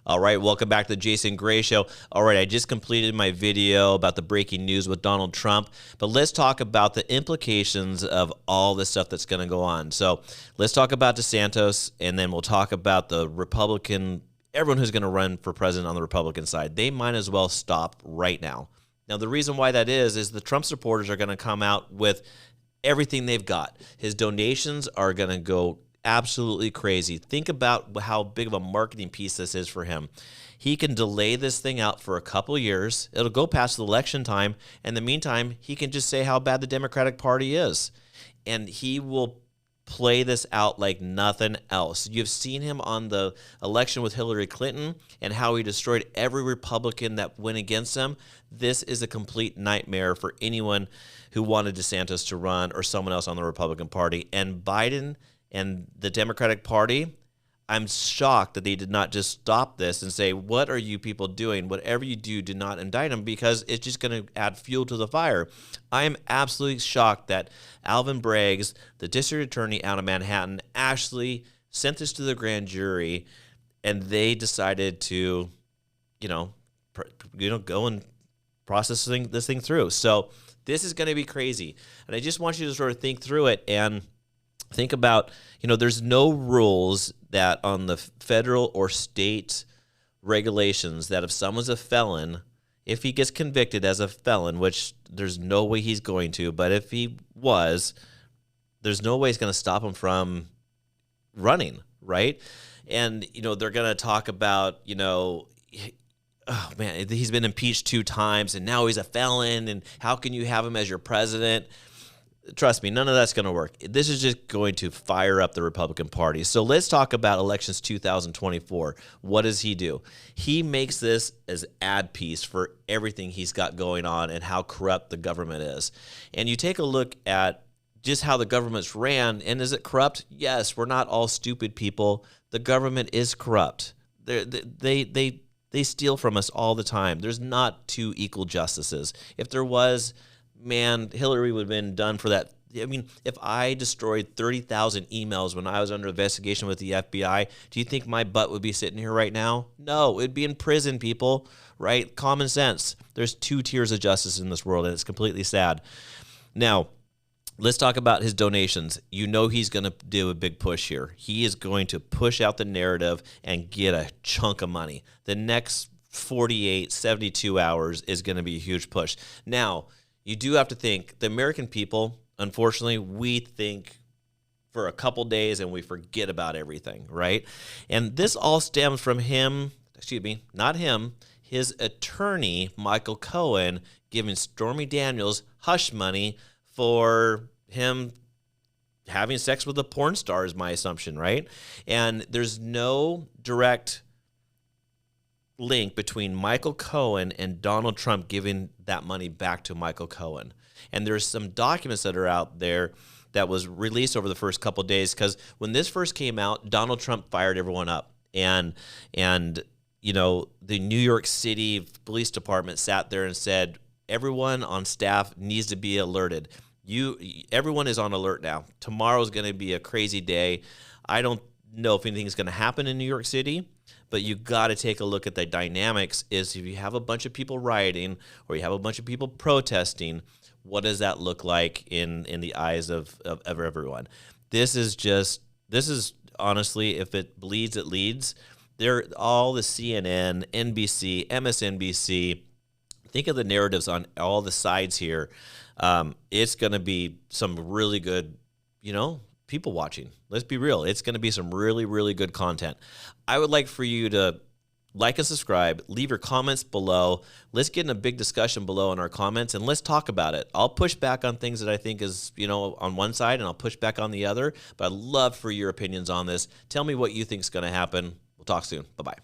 All right, welcome back to the Jason Gray Show. All right, I just completed my video about the breaking news with Donald Trump, but let's talk about the implications of all this stuff that's going to go on. So let's talk about DeSantis, and then we'll talk about the Republican, everyone who's going to run for president on the Republican side. They might as well stop right now. Now, the reason why that is the Trump supporters are going to come out with everything they've got. His donations are going to go absolutely crazy. Think about how big of a marketing piece this is for him. He can delay this thing out for a couple years. It'll go past the election time. In the meantime, he can just say how bad the Democratic Party is. And he will play this out like nothing else. You've seen him on the election with Hillary Clinton and how he destroyed every Republican that went against him. This is a complete nightmare for anyone who wanted DeSantis to run or someone else on the Republican Party. And Biden and the Democratic Party, I'm shocked that they did not just stop this and say, what are you people doing? Whatever you do, do not indict them, because it's just going to add fuel to the fire. I am absolutely shocked that Alvin Braggs, the district attorney out of Manhattan, actually sent this to the grand jury, and they decided to, go and process this thing through. So this is going to be crazy. And I just want you to sort of think through it and think about, there's no rules that on the federal or state regulations that if someone's a felon, if he gets convicted as a felon, which there's no way he's going to, but if he was, there's no way it's going to stop him from running, right? And, they're going to talk about, oh man, he's been impeached 2 times and now he's a felon, and how can you have him as your president? Trust me, none of that's going to work. This is just going to fire up the Republican Party. So let's talk about elections 2024. What does he do? He makes this as ad piece for everything he's got going on and how corrupt the government is. And you take a look at just how the government's ran, and is it corrupt? Yes, we're not all stupid people. The government is corrupt. They steal from us all the time. There's not 2 equal justices. If there was, man, Hillary would have been done for that. I mean, if I destroyed 30,000 emails when I was under investigation with the FBI, do you think my butt would be sitting here right now? No, it'd be in prison, people, right? Common sense. There's 2 tiers of justice in this world, and it's completely sad. Now, let's talk about his donations. He's going to do a big push here. He is going to push out the narrative and get a chunk of money. The next 48, 72 hours is going to be a huge push. Now, you do have to think, the American people, unfortunately, we think for a couple days and we forget about everything, right? And this all stems from not him, his attorney, Michael Cohen, giving Stormy Daniels hush money for him having sex with a porn star, is my assumption, right? And there's no direct link between Michael Cohen and Donald Trump giving that money back to Michael Cohen. And there's some documents that are out there that was released over the first couple of days, because when this first came out, Donald Trump fired everyone up. And the New York City Police Department sat there and said, everyone on staff needs to be alerted. Everyone is on alert now. Tomorrow's going to be a crazy day. I don't know if anything's going to happen in New York City, but you got to take a look at the dynamics. Is if you have a bunch of people rioting or you have a bunch of people protesting, what does that look like in the eyes of everyone? This is honestly, if it bleeds, it leads. They're all the CNN, NBC, MSNBC. Think of the narratives on all the sides here. It's going to be some really good, people watching. Let's be real. It's going to be some really, really good content. I would like for you to like and subscribe, leave your comments below. Let's get in a big discussion below in our comments, and let's talk about it. I'll push back on things that I think is, on one side, and I'll push back on the other, but I'd love for your opinions on this. Tell me what you think is going to happen. We'll talk soon. Bye-bye.